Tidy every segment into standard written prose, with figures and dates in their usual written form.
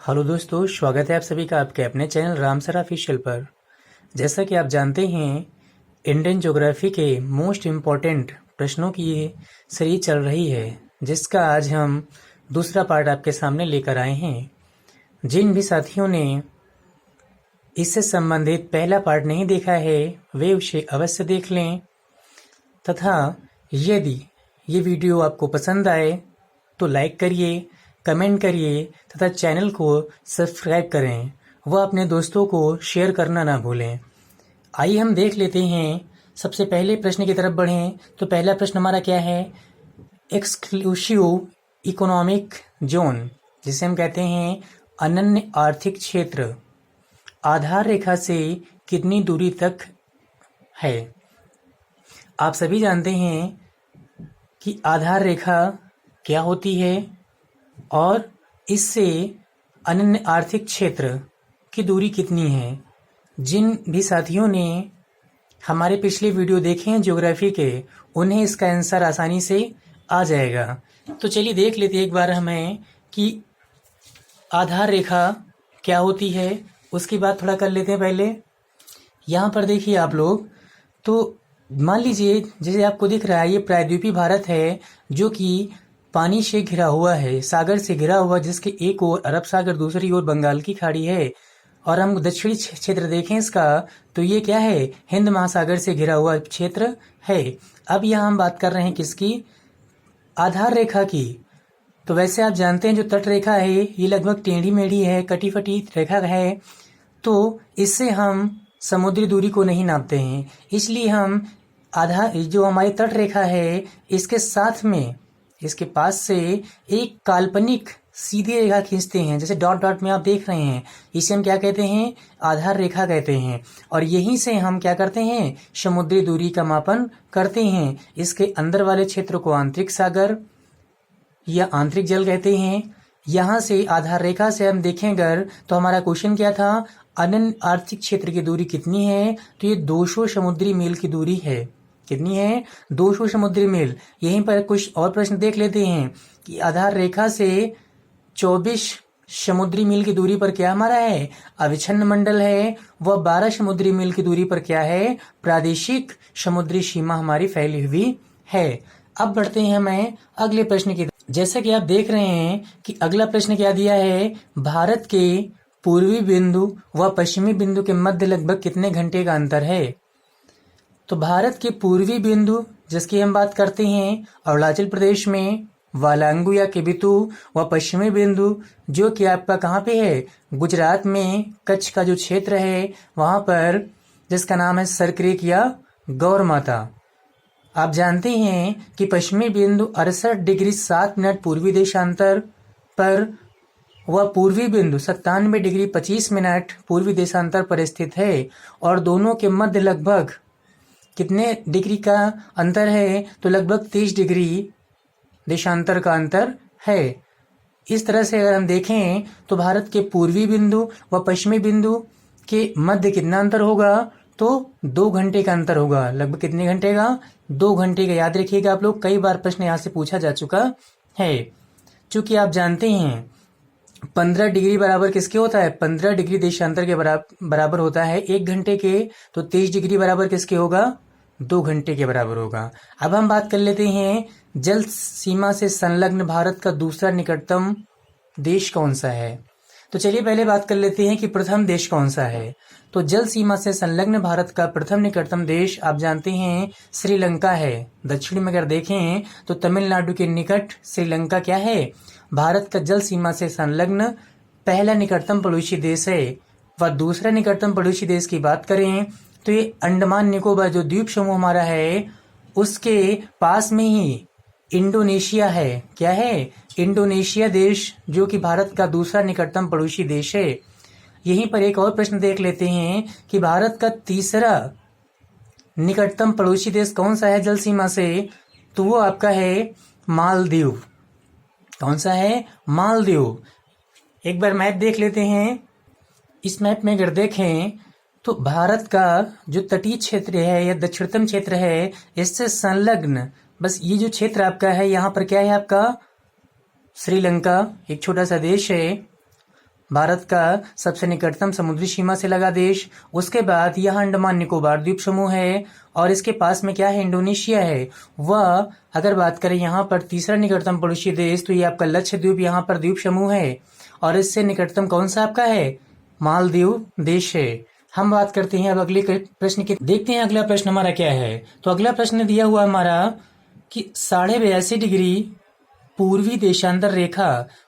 Hello दोस्तों, स्वागत है आप सभी का आपके अपने चैनल राम सर ऑफिशियल पर। जैसा कि आप जानते हैं, इंडियन ज्योग्राफी के मोस्ट इम्पॉर्टेंट प्रश्नों की ये सीरीज चल रही है, जिसका आज हम दूसरा पार्ट आपके सामने लेकर आए हैं। जिन भी साथियों ने इससे संबंधित पहला पार्ट नहीं देखा है, वे उसे अवश्य देख लें तथा यदि ये वीडियो आपको पसंद आए तो लाइक करिए, कमेंट करिए तथा चैनल को सब्सक्राइब करें। वह अपने दोस्तों को शेयर करना ना भूलें। आइए हम देख लेते हैं। सबसे पहले प्रश्न की तरफ बढ़ें तो पहला प्रश्न हमारा क्या है? एक्सक्लूसिव इकोनॉमिक जोन, जिसे हम कहते हैं अनन्य आर्थिक क्षेत्र, आधार रेखा से कितनी दूरी तक है? आप सभी जानते हैं कि आधार रेखा क्या होती है और इससे अनन्य आर्थिक क्षेत्र की दूरी कितनी है। जिन भी साथियों ने हमारे पिछले वीडियो देखे हैं ज्योग्राफी के, उन्हें इसका आंसर आसानी से आ जाएगा। तो चलिए देख लेते हैं एक बार हमें कि आधार रेखा क्या होती है। उसकी बात थोड़ा कर लेते हैं पहले। यहाँ पर देखिए आप लोग, तो मान लीजिए जैसे आपको दिख रहा है, ये प्रायद्वीपीय भारत है जो कि पानी से घिरा हुआ है, सागर से घिरा हुआ, जिसके एक ओर अरब सागर, दूसरी ओर बंगाल की खाड़ी है। और हम दक्षिणी क्षेत्र देखें इसका, तो ये क्या है? हिंद महासागर से घिरा हुआ क्षेत्र है। अब यहाँ हम बात कर रहे हैं किसकी? आधार रेखा की। तो वैसे आप जानते हैं जो तट रेखा है ये लगभग टेढ़ी मेढ़ी है, कटी फटी रेखा है, तो इससे हम समुद्री दूरी को नहीं नापते हैं। इसलिए हम आधार जो हमारी तट रेखा है इसके साथ में, इसके पास से एक काल्पनिक सीधी रेखा खींचते हैं, जैसे डॉट डॉट में आप देख रहे हैं। इसे हम क्या कहते हैं? आधार रेखा कहते हैं। और यहीं से हम क्या करते हैं? समुद्री दूरी का मापन करते हैं। इसके अंदर वाले क्षेत्र को आंतरिक सागर या आंतरिक जल कहते हैं। यहाँ से आधार रेखा से हम देखें अगर, तो हमारा क्वेश्चन क्या था? अनन्य आर्थिक क्षेत्र की दूरी कितनी है? तो ये 200 समुद्री मील की दूरी है। कितनी है? 200 समुद्री मील। यहीं पर कुछ और प्रश्न देख लेते हैं कि आधार रेखा से 24 समुद्री मील की दूरी पर क्या हमारा है? अविच्छिन्न मंडल है। वह 12 समुद्री मील की दूरी पर क्या है? प्रादेशिक समुद्री सीमा हमारी फैली हुई है। अब बढ़ते हैं हमें अगले प्रश्न की। जैसा कि आप देख रहे हैं कि अगला प्रश्न क्या दिया है? भारत के पूर्वी बिंदु व पश्चिमी बिंदु के मध्य लगभग कितने घंटे का अंतर है? तो भारत के पूर्वी बिंदु जिसकी हम बात करते हैं अरुणाचल प्रदेश में वालांगू या किबितु, व पश्चिमी बिंदु जो कि आपका कहाँ पे है? गुजरात में कच्छ का जो क्षेत्र है वहां पर, जिसका नाम है सरक्रेक या गौर माता। आप जानते हैं कि पश्चिमी बिंदु 68 डिग्री 7 मिनट पूर्वी देशांतर पर वह पूर्वी बिंदु 97 डिग्री 25 मिनट पूर्वी देशांतर पर स्थित है। और दोनों के मध्य लगभग कितने डिग्री का अंतर है? तो लगभग 30 डिग्री देशांतर का अंतर है। इस तरह से अगर हम देखें तो भारत के पूर्वी बिंदु व पश्चिमी बिंदु के मध्य कितना अंतर होगा? तो 2 घंटे का अंतर होगा। लगभग कितने घंटे का? 2 घंटे का। याद रखिएगा आप लोग, कई बार प्रश्न यहाँ से पूछा जा चुका है। चूंकि आप जानते हैं 15 डिग्री बराबर किसके होता है? 15 डिग्री देशांतर के बराबर होता है 1 घंटे के। तो 23 डिग्री बराबर किसके होगा? 2 घंटे के बराबर होगा। अब हम बात कर लेते हैं जल सीमा से संलग्न भारत का दूसरा निकटतम देश कौन सा है। तो चलिए पहले बात कर लेते हैं कि प्रथम देश कौन सा है। तो जल सीमा से संलग्न भारत का प्रथम निकटतम देश आप जानते हैं श्रीलंका है। दक्षिण में अगर देखें तो तमिलनाडु के निकट श्रीलंका क्या है? भारत का जल सीमा से संलग्न पहला निकटतम पड़ोसी देश है। व दूसरा निकटतम पड़ोसी देश की बात करें तो ये अंडमान निकोबार जो द्वीप समूह हमारा है, उसके पास में ही इंडोनेशिया है। क्या है? इंडोनेशिया देश, जो कि भारत का दूसरा निकटतम पड़ोसी देश है। यहीं पर एक और प्रश्न देख लेते हैं कि भारत का तीसरा निकटतम पड़ोसी देश कौन सा है जल सीमा से? तो वो आपका है मालदीव। कौन सा है? मालदीव। एक बार मैप देख लेते हैं। इस मैप में अगर देखें तो भारत का जो तटीय क्षेत्र है या दक्षिणतम क्षेत्र है, इससे संलग्न बस ये जो क्षेत्र आपका है, यहाँ पर क्या है आपका? श्रीलंका, एक छोटा सा देश है। भारत का सबसे निकटतम समुद्री सीमा से लगा देश। उसके बाद यह अंडमान निकोबार द्वीप समूह है और इसके पास में क्या है, इंडोनेशिया है। वह अगर बात करें यहाँ पर तीसरा निकटतम पड़ोसी देश, तो ये आपका लक्षद्वीप यहाँ पर द्वीप समूह है। और इससे निकटतम कौन सा आपका है, मालदीव देश है। हम बात करते हैं अब अगले प्रश्न की। देखते हैं अगला प्रश्न हमारा क्या है। तो अगला प्रश्न दिया हुआ हमारा कि 82.5 डिग्री पूर्वी देशांतर रेखा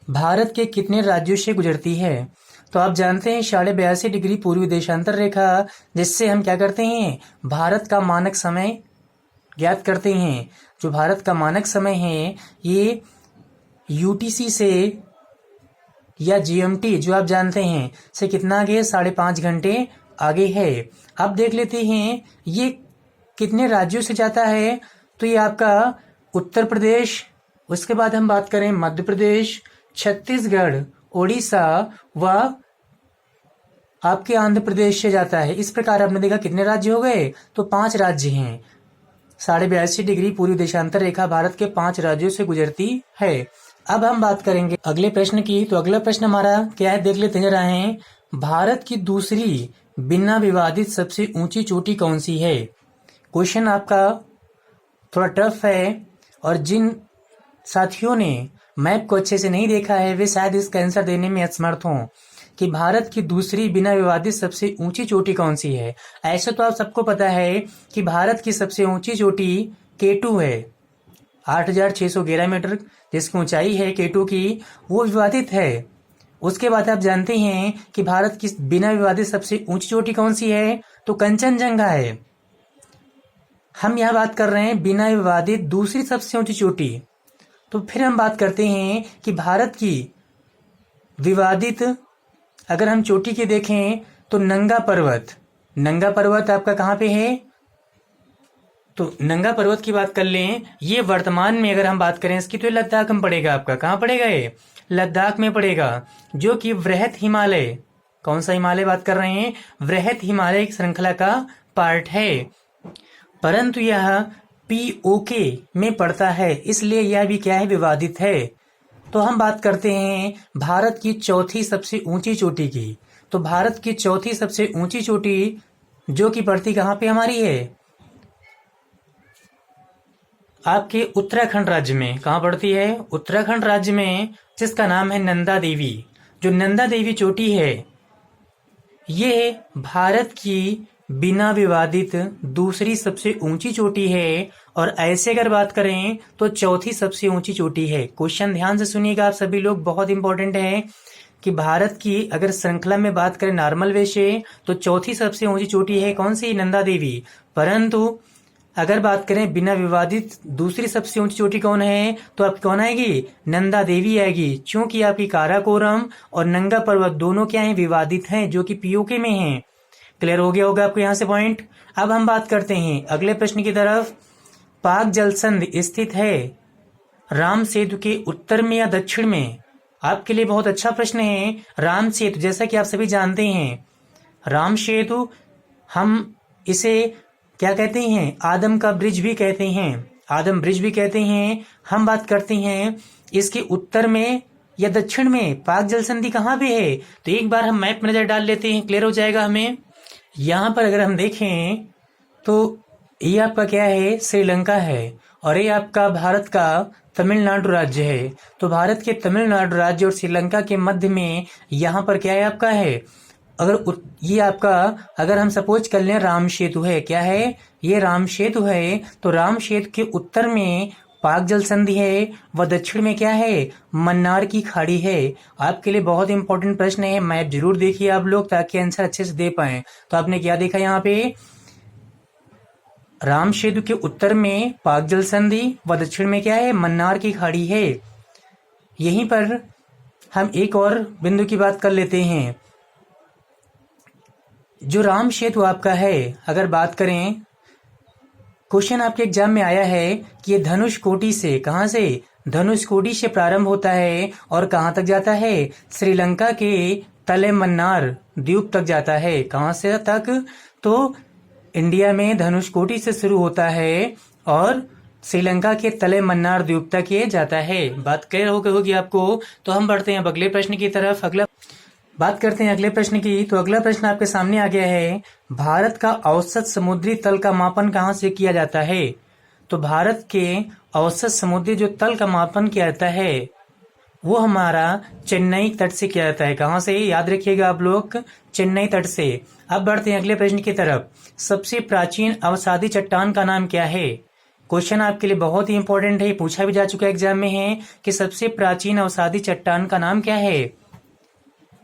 भारत के कितने राज्यों से गुजरती है। तो आप जानते हैं 82.5 डिग्री पूर्वी देशांतर रेखा, जिससे हम क्या करते हैं, भारत का मानक समय ज्ञात करते हैं। जो भारत का मानक समय है ये यूटीसी से या जीएमटी जो आप जानते हैं से कितना आगे है, 5.5 घंटे आगे है। अब देख लेते हैं ये कितने राज्यों से जाता है। तो ये आपका उत्तर प्रदेश, उसके बाद हम बात करें मध्य प्रदेश, छत्तीसगढ़, ओडिशा व आपके आंध्र प्रदेश से जाता है। इस प्रकार आपने देखा कितने राज्य हो गए, तो 5 राज्य हैं। 82.5 डिग्री पूर्वी देशांतर रेखा भारत के 5 राज्यों से गुजरती है। अब हम बात करेंगे अगले प्रश्न की। तो अगला प्रश्न हमारा क्या है, देख लेते जरा हैं। भारत की दूसरी बिना विवादित सबसे ऊंची चोटी कौन सी है। क्वेश्चन आपका थोड़ा टफ है और जिन साथियों ने मैप को अच्छे से नहीं देखा है वे शायद इसका आंसर देने में असमर्थ हों कि भारत की दूसरी बिना विवादित सबसे ऊंची चोटी कौन सी है। ऐसे तो आप सबको पता है कि भारत की सबसे ऊंची चोटी K2 है, 8,611 मीटर जिसकी ऊंचाई है K2 की, वो विवादित है। उसके बाद आप जानते हैं कि भारत की बिना विवादित सबसे ऊंची चोटी कौन सी है, तो कंचनजंगा है। हम यहाँ बात कर रहे हैं बिना विवादित दूसरी सबसे ऊंची चोटी। तो फिर हम बात करते हैं कि भारत की विवादित अगर हम चोटी की देखें तो नंगा पर्वत। नंगा पर्वत आपका कहाँ पे है, तो नंगा पर्वत की बात कर लें, ये वर्तमान में अगर हम बात करें इसकी तो लद्दाख में पड़ेगा। आपका कहाँ पड़ेगा, ये लद्दाख में पड़ेगा, जो कि वृहत हिमालय, कौन सा हिमालय बात कर रहे हैं, वृहत हिमालय श्रृंखला का पार्ट है। परंतु यह POK में पड़ता है, इसलिए यह भी क्या है, विवादित है। तो हम बात करते हैं भारत की चौथी सबसे ऊंची चोटी की। तो भारत की चौथी सबसे ऊंची चोटी जो कि पड़ती कहाँ पे हमारी है, आपके उत्तराखंड राज्य में। कहाँ पड़ती है, उत्तराखंड राज्य में, जिसका नाम है नंदा देवी। जो नंदा देवी चोटी है ये भारत की बिना विवादित दूसरी सबसे ऊंची चोटी है और ऐसे अगर बात करें तो चौथी सबसे ऊंची चोटी है। क्वेश्चन ध्यान से सुनिएगा आप सभी लोग, बहुत इंपॉर्टेंट है कि भारत की अगर श्रृंखला में बात करें नॉर्मल वे से तो चौथी सबसे ऊंची चोटी है कौन सी, नंदा देवी। परंतु अगर बात करें बिना विवादित दूसरी सबसे ऊंची चोटी कौन है, तो आपकी कौन आएगी, नंदा देवी आएगी। क्योंकि आपकी काराकोरम और नंगा पर्वत दोनों क्या हैं, विवादित हैं, जो कि POK में हैं। क्लियर हो गया होगा आपको यहाँ से पॉइंट। अब हम बात करते हैं अगले प्रश्न की तरफ। पाक जलसंध स्थित है राम सेतु के उत्तर में या दक्षिण में। आपके लिए बहुत अच्छा प्रश्न है। राम सेतु, जैसा कि आप सभी जानते हैं, राम सेतु हम इसे क्या कहते हैं, आदम का ब्रिज भी कहते हैं, आदम ब्रिज भी कहते हैं। हम बात करते हैं इसके उत्तर में या दक्षिण में पाक जलसंधि कहाँ पे है। तो एक बार हम मैप में नजर डाल लेते हैं, क्लियर हो जाएगा हमें। यहाँ पर अगर हम देखें तो ये आपका क्या है, श्रीलंका है और ये आपका भारत का तमिलनाडु राज्य है। तो भारत के तमिलनाडु राज्य और श्रीलंका के मध्य में यहाँ पर क्या है, आपका है, अगर ये आपका अगर हम सपोज कर लें राम सेतु है, क्या है, ये राम सेतु है। तो राम सेतु के उत्तर में पाक जलसंधि है व दक्षिण में क्या है, मन्नार की खाड़ी है। आपके लिए बहुत इंपॉर्टेंट प्रश्न है, मैप जरूर देखिए आप लोग ताकि आंसर अच्छे से दे पाए। तो आपने क्या देखा यहाँ पे, राम सेतु के उत्तर में पाक जलसंधि व दक्षिण में क्या है, मन्नार की खाड़ी है। यहीं पर हम एक और बिंदु की बात कर लेते हैं। जो राम सेतु आपका है, अगर बात करें, क्वेश्चन आपके एग्जाम में आया है कि ये धनुषकोटी से, कहां से, धनुषकोटी से प्रारंभ होता है और कहां तक जाता है, श्रीलंका के तले मन्नार द्वीप तक जाता है। कहां से तक, तो इंडिया में धनुषकोटी से शुरू होता है और श्रीलंका के तले मन्नार द्वीप तक ये जाता है। बात क्लियर हो गई होगी आपको। तो हम बढ़ते हैं अब अगले प्रश्न की तरफ। अगला बात करते हैं अगले प्रश्न की। तो अगला प्रश्न आपके सामने आ गया है, भारत का औसत समुद्री तल का मापन कहाँ से किया जाता है? तो भारत के औसत समुद्री जो तल का मापन किया जाता है वो हमारा चेन्नई तट से किया जाता है। कहाँ से? याद रखिएगा आप लोग, चेन्नई तट से। अब बढ़ते हैं अगले प्रश्न की तरफ। सबसे प्राचीन अवसादी चट्टान का नाम क्या है? क्वेश्चन आपके लिए बहुत ही इंपॉर्टेंट है, पूछा भी जा चुका है एग्जाम में है कि सबसे प्राचीन अवसादी चट्टान का नाम क्या है।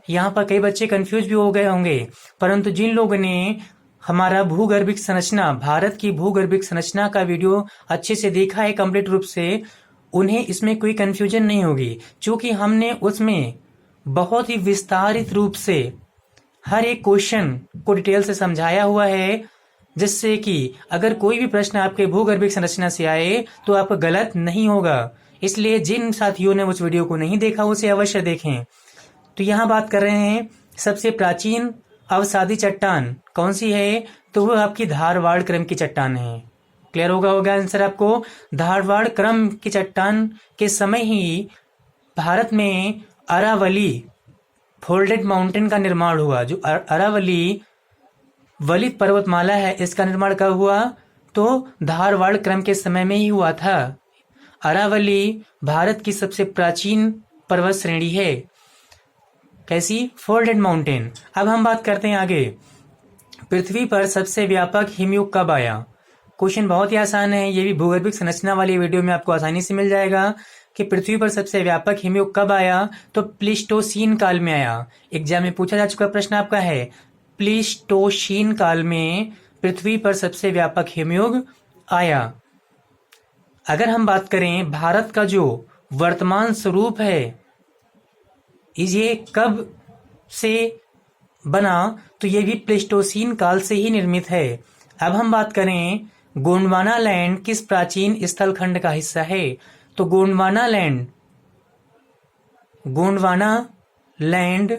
यहाँ पर कई बच्चे कंफ्यूज भी हो गए होंगे, परंतु जिन लोगों ने हमारा भूगर्भिक संरचना, भारत की भूगर्भिक संरचना का वीडियो अच्छे से देखा है कंप्लीट रूप से, उन्हें इसमें कोई कंफ्यूजन नहीं होगी, क्योंकि हमने उसमें बहुत ही विस्तारित रूप से हर एक क्वेश्चन को डिटेल से समझाया हुआ है, जिससे कि अगर कोई भी प्रश्न आपके भूगर्भिक संरचना से आए तो आपका गलत नहीं होगा। इसलिए जिन साथियों ने उस वीडियो को नहीं देखा उसे अवश्य देखें। तो यहाँ बात कर रहे हैं सबसे प्राचीन अवसादी चट्टान कौन सी है? तो वो आपकी धारवाड़ क्रम की चट्टान है। क्लियर होगा आंसर आपको। धारवाड़ क्रम की चट्टान के समय ही भारत में अरावली फोल्डेड माउंटेन का निर्माण हुआ। जो अरावली वलित पर्वतमाला है, इसका निर्माण कब हुआ? तो धारवाड़ क्रम के समय में ही हुआ था। अरावली भारत की सबसे प्राचीन पर्वत श्रेणी है। कैसी? Folded mountain. अब हम बात करते हैं आगे, पृथ्वी पर सबसे व्यापक हिमयुग कब आया? क्वेश्चन बहुत ही आसान है, ये भी भूगर्भिक संरचना वाली वीडियो में आपको आसानी से मिल जाएगा कि पृथ्वी पर सबसे व्यापक हिमयुग कब आया? तो प्लीस्टोसीन काल में आया। एग्जाम में पूछा जा चुका प्रश्न आपका है, प्लीस्टोसीन काल में पृथ्वी पर सबसे व्यापक हिमयुग आया। अगर हम बात करें भारत का जो वर्तमान स्वरूप है ये कब से बना? तो ये भी प्लीस्टोसीन काल से ही निर्मित है। अब हम बात करें गोंडवाना लैंड किस प्राचीन स्थल खंड का हिस्सा है? तो गोंडवाना लैंड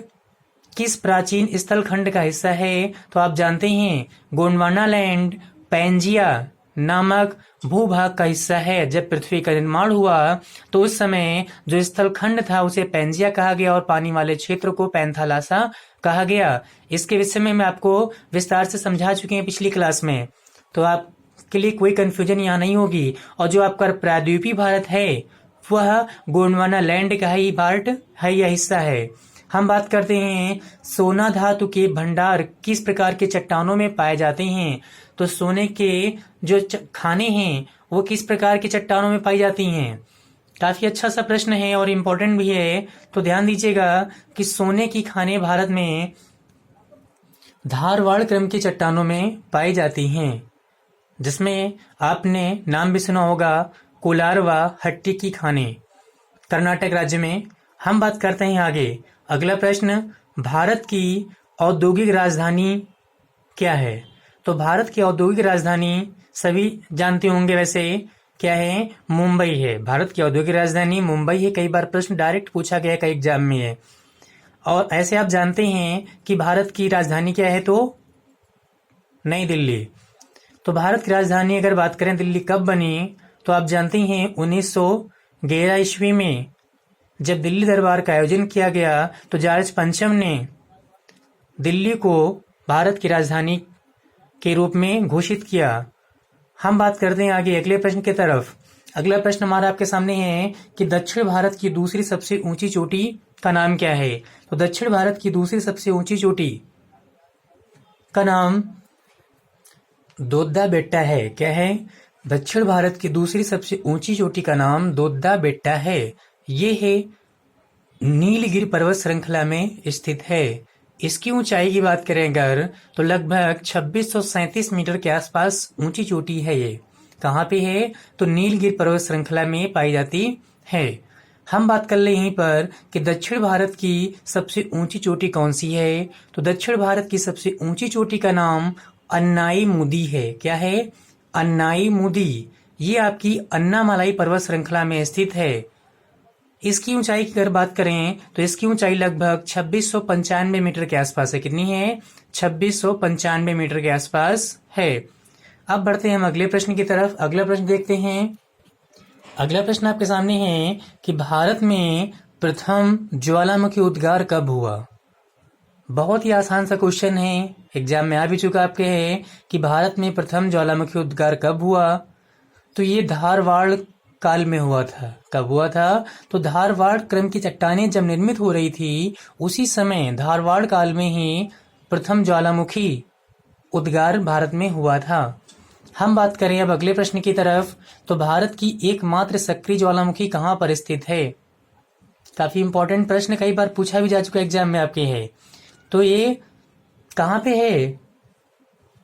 किस प्राचीन स्थल खंड का हिस्सा है? तो आप जानते हैं गोंडवाना लैंड पैंजिया नामक भूभाग का हिस्सा है। जब पृथ्वी का निर्माण हुआ तो उस समय जो स्थल खंड था उसे पैंजिया कहा गया और पानी वाले क्षेत्र को पैंथालासा कहा गया। इसके विषय में मैं आपको विस्तार से समझा चुके हैं पिछली क्लास में, तो आपके लिए कोई कंफ्यूजन यहाँ नहीं होगी। और जो आपका प्रायद्वीपीय भारत है वह गोंडवाना लैंड का ही पार्ट है या हिस्सा है। हम बात करते हैं सोना धातु के भंडार किस प्रकार के चट्टानों में पाए जाते हैं? तो सोने के जो खाने हैं वो किस प्रकार की चट्टानों में पाई जाती हैं? काफी अच्छा सा प्रश्न है और इम्पोर्टेंट भी है, तो ध्यान दीजिएगा कि सोने की खाने भारत में धारवाड़ क्रम की चट्टानों में पाई जाती हैं, जिसमें आपने नाम भी सुना होगा कोलारवा हट्टी की खाने, कर्नाटक राज्य में। हम बात करते हैं आगे, अगला प्रश्न, भारत की औद्योगिक राजधानी क्या है? तो भारत की औद्योगिक राजधानी सभी जानते होंगे वैसे, क्या है? मुंबई है। भारत की औद्योगिक राजधानी मुंबई है। कई बार प्रश्न डायरेक्ट पूछा गया कई एग्जाम में है। और ऐसे आप जानते हैं कि भारत की राजधानी क्या है? तो नई दिल्ली। तो भारत की राजधानी अगर बात करें दिल्ली कब बनी, तो आप जानते हैं 1911 ईस्वी में जब दिल्ली दरबार का आयोजन किया गया तो जॉर्ज पंचम ने दिल्ली को भारत की राजधानी के रूप में घोषित किया। हम बात करते हैं आगे अगले प्रश्न की तरफ। अगला प्रश्न हमारा आपके सामने है कि दक्षिण भारत की दूसरी सबसे ऊंची चोटी का नाम क्या है? तो दक्षिण भारत की दूसरी सबसे ऊंची चोटी का नाम दोद्दा बेट्टा है। क्या है? दक्षिण भारत की दूसरी सबसे ऊंची चोटी का नाम दोद्दा बेट्टा है। ये है नीलगिरी पर्वत श्रृंखला में स्थित है। इसकी ऊंचाई की बात करें अगर तो लगभग 2637 मीटर के आसपास ऊंची चोटी है। ये कहाँ पे है? तो नीलगिरी पर्वत श्रृंखला में पाई जाती है। हम बात कर ले यहीं पर कि दक्षिण भारत की सबसे ऊंची चोटी कौन सी है? तो दक्षिण भारत की सबसे ऊंची चोटी का नाम अन्नाई मुदी है। क्या है? अन्नाई मुदी। ये आपकी अन्नामलाई पर्वत श्रृंखला में स्थित है। इसकी ऊंचाई की अगर बात करें तो इसकी ऊंचाई लगभग 2695 मीटर के आसपास है। कितनी है? 2695 मीटर के आसपास है। अब बढ़ते हैं हम अगले प्रश्न की तरफ। अगला प्रश्न देखते हैं। अगला प्रश्न आपके सामने है कि भारत में प्रथम ज्वालामुखी उद्गार कब हुआ? बहुत ही आसान सा क्वेश्चन है, एग्जाम में आ भी चुका आपके है कि भारत में प्रथम ज्वालामुखी उद्गार कब हुआ? तो ये धारवाड़ काल में हुआ था। कब हुआ था? तो धारवाड़ क्रम की चट्टानें जब निर्मित हो रही थी उसी समय धारवाड़ काल में ही प्रथम ज्वालामुखी उद्गार भारत में हुआ था। हम बात करें अब अगले प्रश्न की तरफ, तो भारत की एकमात्र सक्रिय ज्वालामुखी कहाँ पर स्थित है? काफी इंपॉर्टेंट प्रश्न, कई बार पूछा भी जा चुका एग्जाम में आपके है। तो ये कहाँ पे है?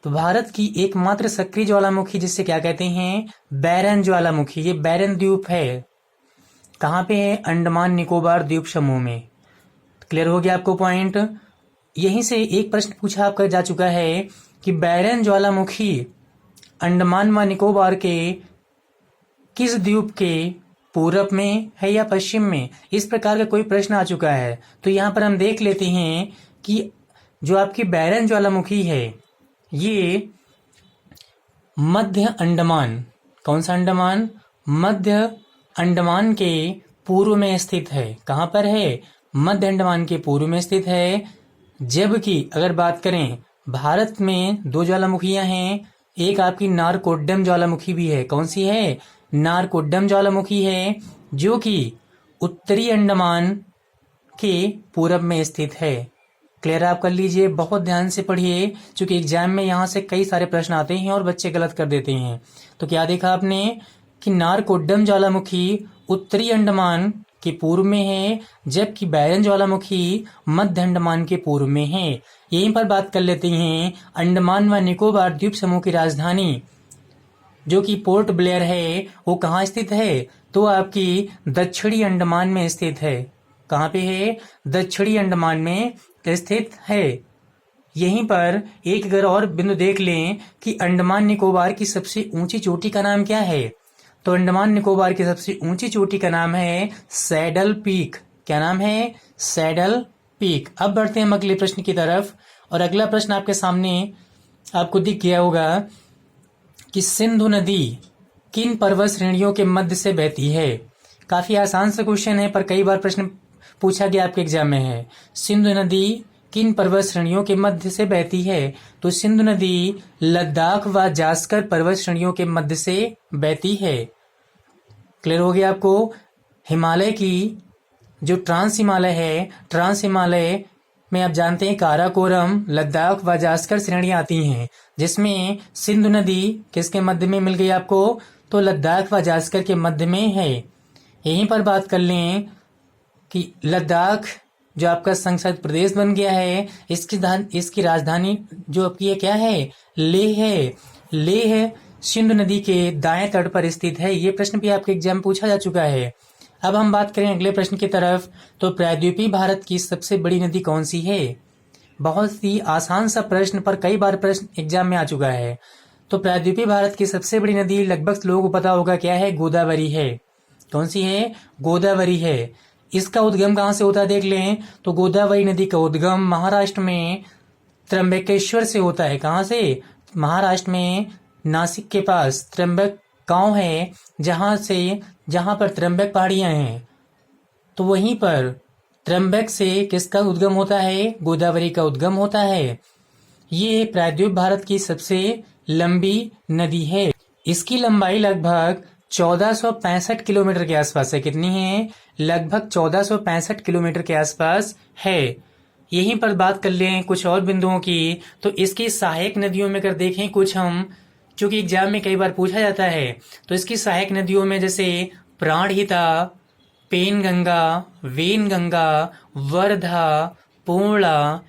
तो भारत की एकमात्र सक्रिय ज्वालामुखी जिसे क्या कहते हैं? बैरन ज्वालामुखी। ये बैरन द्वीप है। कहाँ पे है? अंडमान निकोबार द्वीप समूह में। क्लियर हो गया आपको पॉइंट? यहीं से एक प्रश्न पूछा आपका जा चुका है कि बैरन ज्वालामुखी अंडमान व निकोबार के किस द्वीप के पूरब में है या पश्चिम में? इस प्रकार का कोई प्रश्न आ चुका है। तो यहाँ पर हम देख लेते हैं कि जो आपकी बैरन ज्वालामुखी है ये मध्य अंडमान, कौन सा अंडमान? मध्य अंडमान के पूर्व में स्थित है। कहाँ पर है? मध्य अंडमान के पूर्व में स्थित है। जबकि अगर बात करें भारत में दो ज्वालामुखियां हैं, एक आपकी नारकोड्डम ज्वालामुखी भी है। कौन सी है? नारकोड्डम ज्वालामुखी है जो कि उत्तरी अंडमान के पूरब में स्थित है। क्लियर आप कर लीजिए, बहुत ध्यान से पढ़िए क्योंकि एग्जाम में यहाँ से कई सारे प्रश्न आते हैं और बच्चे गलत कर देते हैं। तो क्या देखा आपने कि नारकोड्डम ज्वालामुखी उत्तरी अंडमान के पूर्व में है, जबकि बैरन ज्वालामुखी मध्य अंडमान के पूर्व में है। यहीं पर बात कर लेते हैं अंडमान व निकोबार द्वीप समूह की राजधानी जो कि पोर्ट ब्लेयर है वो कहाँ स्थित है? तो आपकी दक्षिणी अंडमान में स्थित है। कहाँ पे है? दक्षिणी अंडमान में स्थित है। यहीं पर एक अगर और बिंदु देख लें कि अंडमान निकोबार की सबसे ऊंची चोटी का नाम क्या है? तो अंडमान निकोबार की सबसे ऊंची चोटी का नाम है सैडल पीक। क्या नाम है? Saddle peak. अब बढ़ते हैं हम अगले प्रश्न की तरफ, और अगला प्रश्न आपके सामने आपको दिख गया होगा कि सिंधु नदी किन पर्वत श्रेणियों के मध्य से बहती है? काफी आसान सा क्वेश्चन है पर कई बार प्रश्न पूछा गया आपके एग्जाम में है। सिंधु नदी किन पर्वत श्रेणियों के मध्य से बहती है? तो सिंधु नदी लद्दाख व जास्कर पर्वत श्रेणियों के मध्य से बहती है। क्लियर हो गया आपको? हिमालय की जो ट्रांस हिमालय है, ट्रांस हिमालय में आप जानते हैं काराकोरम, लद्दाख व जास्कर श्रेणियां आती हैं, जिसमें सिंधु नदी किसके मध्य में मिल गई आपको? तो लद्दाख व जास्कर के मध्य में है। यहीं पर बात कर लें कि लद्दाख जो आपका संघ प्रदेश बन गया है, इसकी राजधानी जो आपकी है क्या है? लेह है। लेह सिंधु नदी के दाएं तट पर स्थित है। ये प्रश्न भी आपके एग्जाम में पूछा जा चुका है। अब हम बात करें अगले प्रश्न की तरफ, तो प्रायद्वीपीय भारत की सबसे बड़ी नदी कौन सी है? बहुत ही आसान सा प्रश्न पर कई बार प्रश्न एग्जाम में आ चुका है। तो प्रायद्वीपीय भारत की सबसे बड़ी नदी लगभग लोगों को पता होगा क्या है? गोदावरी है। कौन सी है? गोदावरी है। इसका उद्गम कहाँ से होता है देख लें, तो गोदावरी नदी का उद्गम महाराष्ट्र में त्र्यंबकेश्वर से होता है। कहाँ से? महाराष्ट्र में नासिक के पास त्र्यंबक गांव है, जहां पर त्र्यंबक पहाड़ियां हैं। तो वहीं पर त्र्यंबक से किसका उद्गम होता है? गोदावरी का उद्गम होता है। ये प्रायद्वीप भारत की सबसे लंबी नदी है। इसकी लंबाई लगभग 1465 किलोमीटर के आसपास है। कितनी है? लगभग 1465 किलोमीटर के आसपास है। यहीं पर बात कर लें कुछ और बिंदुओं की, तो इसकी सहायक नदियों में अगर देखें कुछ हम, क्योंकि एग्जाम में कई बार पूछा जाता है, तो इसकी सहायक नदियों में जैसे प्राणहिता, पेनगंगा, वेनगंगा, वर्धा, पूर्णा,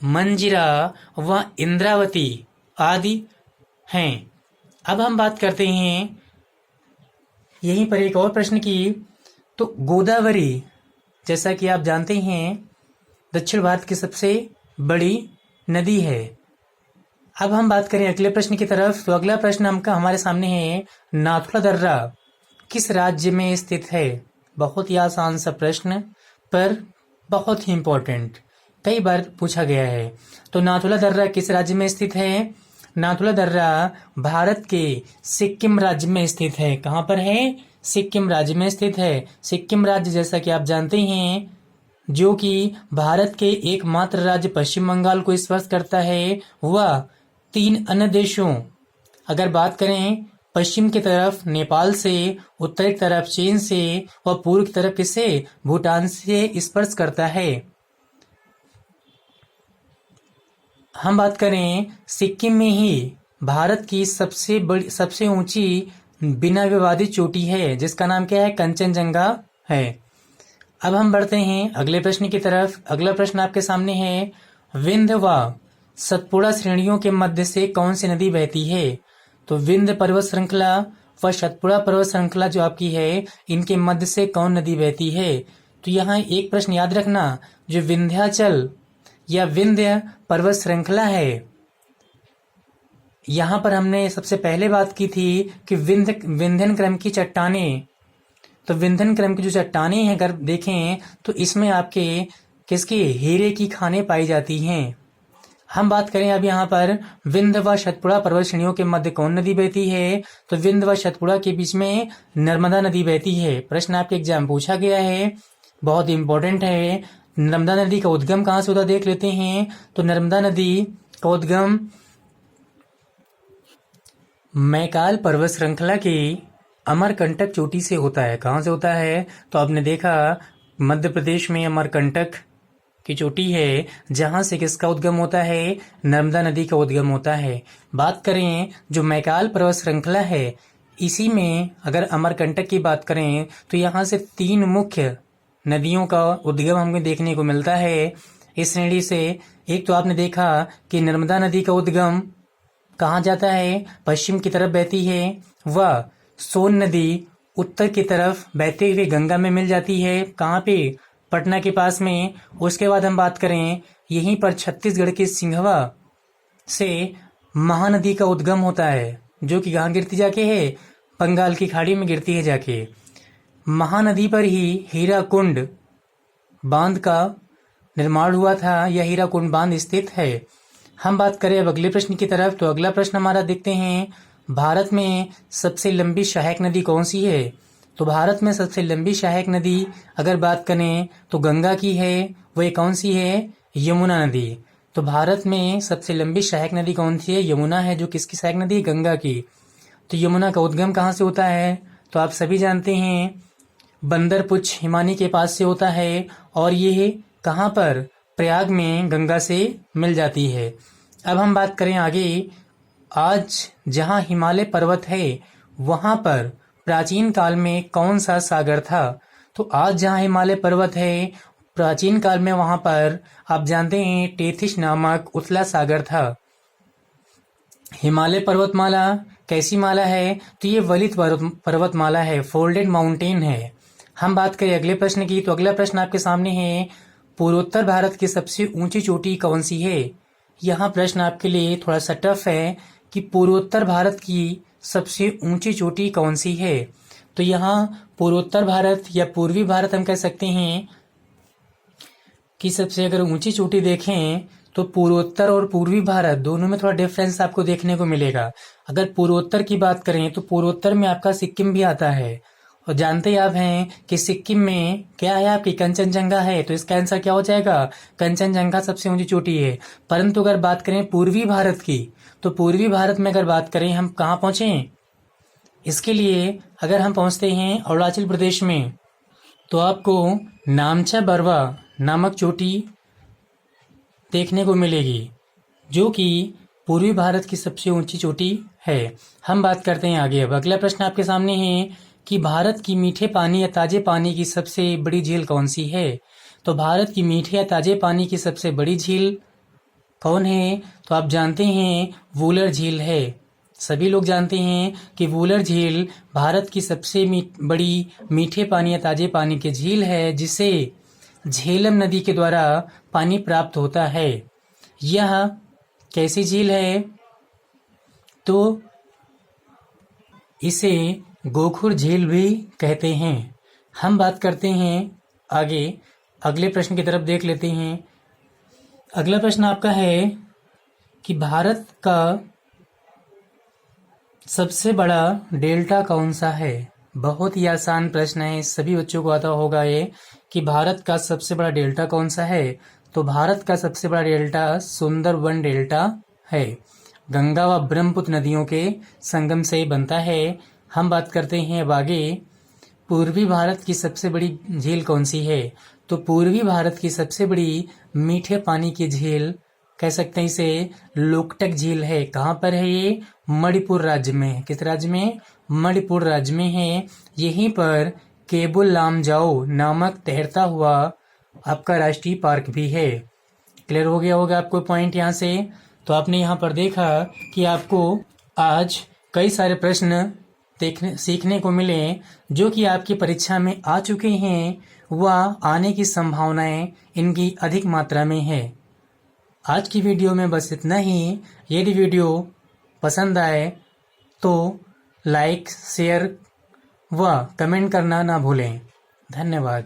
मंजिरा व इंद्रावती आदि हैं। अब हम बात करते हैं यहीं पर एक और प्रश्न की, तो गोदावरी जैसा कि आप जानते हैं दक्षिण भारत की सबसे बड़ी नदी है। अब हम बात करें अगले प्रश्न की तरफ, तो अगला प्रश्न हमारे सामने है, नाथुला दर्रा किस राज्य में स्थित है? बहुत ही आसान सा प्रश्न पर बहुत ही इंपॉर्टेंट, कई बार पूछा गया है। तो नाथुला दर्रा किस राज्य में स्थित है? नाथुला दर्रा भारत के सिक्किम राज्य में स्थित है। कहाँ पर है? सिक्किम राज्य में स्थित है। सिक्किम राज्य जैसा कि आप जानते हैं जो कि भारत के एकमात्र राज्य पश्चिम बंगाल को स्पर्श करता है, वह 3 अन्य देशों, अगर बात करें पश्चिम की तरफ नेपाल से, उत्तर की तरफ चीन से और पूर्व की तरफ किसे, भूटान से स्पर्श करता है। हम बात करें सिक्किम में ही भारत की सबसे ऊंची बिना विवादित चोटी है, जिसका नाम क्या है, कंचनजंगा है। अब हम बढ़ते हैं अगले प्रश्न की तरफ। अगला प्रश्न आपके सामने है, विंध्य व सतपुड़ा श्रेणियों के मध्य से कौन सी नदी बहती है। तो विंध्य पर्वत श्रृंखला व सतपुड़ा पर्वत श्रृंखला जो आपकी है, इनके मध्य से कौन नदी बहती है। तो यहाँ एक प्रश्न याद रखना, जो विंध्याचल या विंध्य पर्वत श्रृंखला है, यहाँ पर हमने सबसे पहले बात की थी कि विंध्यन क्रम की चट्टानें, तो विंध्यन क्रम की जो चट्टानें हैं अगर देखें तो इसमें आपके किसकी, हीरे की खानें पाई जाती हैं। हम बात करें अब यहाँ पर विंध्य व सतपुड़ा पर्वत श्रेणियों के मध्य कौन नदी बहती है। तो विंध्य व सतपुड़ा के बीच में नर्मदा नदी बहती है। प्रश्न आपके एग्जाम पूछा गया है, बहुत इंपॉर्टेंट है। नर्मदा नदी का उद्गम कहाँ से होता देख लेते हैं। तो नर्मदा नदी का उद्गम मैकाल पर्वत श्रृंखला की अमरकंटक चोटी से होता है। कहाँ से होता है, तो आपने देखा मध्य प्रदेश में अमरकंटक की चोटी है, जहां से किसका उद्गम होता है, नर्मदा नदी का उद्गम होता है। बात करें जो मैकाल पर्वत श्रृंखला है, इसी में अगर अमरकंटक की बात करें तो यहाँ से 3 मुख्य नदियों का उद्गम हमें देखने को मिलता है इस श्रेणी से। एक तो आपने देखा कि नर्मदा नदी का उद्गम कहाँ जाता है, पश्चिम की तरफ बहती है, व सोन नदी उत्तर की तरफ बहते हुए गंगा में मिल जाती है। कहाँ पे, पटना के पास में। उसके बाद हम बात करें यहीं पर छत्तीसगढ़ के सिंघवा से महानदी का उद्गम होता है, जो कि कहाँ गिरती जाके है, बंगाल की खाड़ी में गिरती है जाके। महानदी पर ही हीराकुंड बांध का निर्माण हुआ था, यह हीराकुंड बांध स्थित है। हम बात करें अब अगले प्रश्न की तरफ। तो अगला प्रश्न हमारा देखते हैं, भारत में सबसे लंबी सहायक नदी कौन सी है। तो भारत में सबसे लंबी सहायक नदी अगर बात करें तो गंगा की है। वह कौन सी है, यमुना नदी। तो भारत में सबसे लंबी सहायक नदी कौन सी है, यमुना है। जो किसकी सहायक नदी है, गंगा की। तो यमुना का उद्गम कहाँ से होता है, तो आप सभी जानते हैं बंदरपुछ हिमानी के पास से होता है, और ये कहाँ पर, प्रयाग में गंगा से मिल जाती है। अब हम बात करें आगे, आज जहाँ हिमालय पर्वत है वहाँ पर प्राचीन काल में कौन सा सागर था। तो आज जहाँ हिमालय पर्वत है, प्राचीन काल में वहाँ पर आप जानते हैं टेथिस नामक उथला सागर था। हिमालय पर्वतमाला कैसी माला है, तो ये वलित पर्वतमाला है, फोल्डेड माउंटेन है। हम बात करें अगले प्रश्न की। तो अगला प्रश्न आपके सामने है, पूर्वोत्तर भारत की सबसे ऊंची चोटी कौन सी है। यहाँ प्रश्न आपके लिए थोड़ा सा टफ है कि पूर्वोत्तर भारत की सबसे ऊंची चोटी कौन सी है। तो यहाँ पूर्वोत्तर भारत या पूर्वी भारत हम कह सकते हैं कि सबसे अगर ऊंची चोटी देखें तो पूर्वोत्तर और पूर्वी भारत दोनों में थोड़ा डिफरेंस आपको देखने को मिलेगा। अगर पूर्वोत्तर की बात करें तो पूर्वोत्तर में आपका सिक्किम भी आता है, और जानते ही आप हैं कि सिक्किम में क्या है, आपकी कंचनजंगा है। तो इसका आंसर क्या हो जाएगा, कंचनजंगा सबसे ऊंची चोटी है। परंतु अगर बात करें पूर्वी भारत की, तो पूर्वी भारत में अगर बात करें हम कहाँ पहुंचे, इसके लिए अगर हम पहुंचते हैं अरुणाचल प्रदेश में, तो आपको नामचा बरवा नामक चोटी देखने को मिलेगी, जो कि पूर्वी भारत की सबसे ऊंची चोटी है। हम बात करते हैं आगे। अब अगला प्रश्न आपके सामने है कि भारत की मीठे पानी या ताजे पानी की सबसे बड़ी झील कौन सी है। तो भारत की मीठे या ताजे पानी की सबसे बड़ी झील कौन है, तो आप जानते हैं वूलर झील है। सभी लोग जानते हैं कि वूलर झील भारत की सबसे बड़ी मीठे पानी या ताजे पानी की झील है, जिसे झेलम नदी के द्वारा पानी प्राप्त होता है। यह कैसी झील है, तो इसे गोखुर झील भी कहते हैं। हम बात करते हैं आगे, अगले प्रश्न की तरफ देख लेते हैं। अगला प्रश्न आपका है कि भारत का सबसे बड़ा डेल्टा कौन सा है। बहुत ही आसान प्रश्न है, सभी बच्चों को आता होगा ये कि भारत का सबसे बड़ा डेल्टा कौन सा है। तो भारत का सबसे बड़ा डेल्टा सुंदरबन डेल्टा है। गंगा व ब्रह्मपुत्र नदियों के संगम से बनता है। हम बात करते हैं अब आगे, पूर्वी भारत की सबसे बड़ी झील कौन सी है। तो पूर्वी भारत की सबसे बड़ी मीठे पानी की झील कह सकते हैं इसे लोकटक झील है। कहाँ पर है ये? मणिपुर राज्य में। किस राज्य में? मणिपुर राज्य में है। यहीं पर केबुल लामजाओ नामक तैरता हुआ आपका राष्ट्रीय पार्क भी है। क्लियर हो गया होगा आपको पॉइंट यहाँ से। तो आपने यहाँ पर देखा कि आपको आज कई सारे प्रश्न सीखने को मिले जो कि आपकी परीक्षा में आ चुके हैं, व आने की संभावनाएं इनकी अधिक मात्रा में है। आज की वीडियो में बस इतना ही। यदि वीडियो पसंद आए तो लाइक, शेयर व कमेंट करना ना भूलें। धन्यवाद।